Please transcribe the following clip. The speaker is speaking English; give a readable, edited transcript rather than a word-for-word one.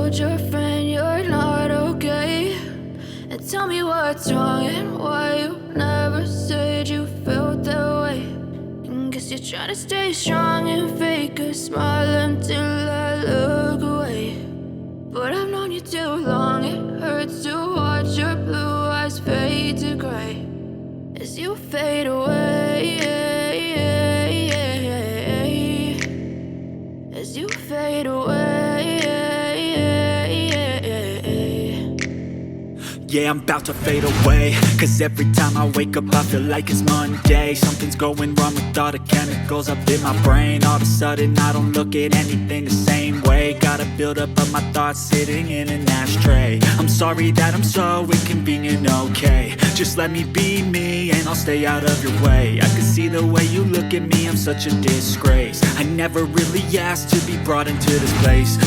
told your friend you're not okay, and tell me what's wrong and why you never said you felt that way. And guess you're trying to stay strong and fake a smile until I look away. But I've known you too long, it hurts to watch your blue eyes fade to gray as you fade away, as you fade away. Yeah, I'm about to fade away, cause every time I wake up I feel like it's Monday. Something's going wrong with all the chemicals up in my brain. All of a sudden I don't look at anything the same way. Gotta build up of my thoughts sitting in an ashtray. I'm sorry that I'm so inconvenient, okay. Just let me be me and I'll stay out of your way. I can see the way you look at me, I'm such a disgrace. I never really asked to be brought into this place.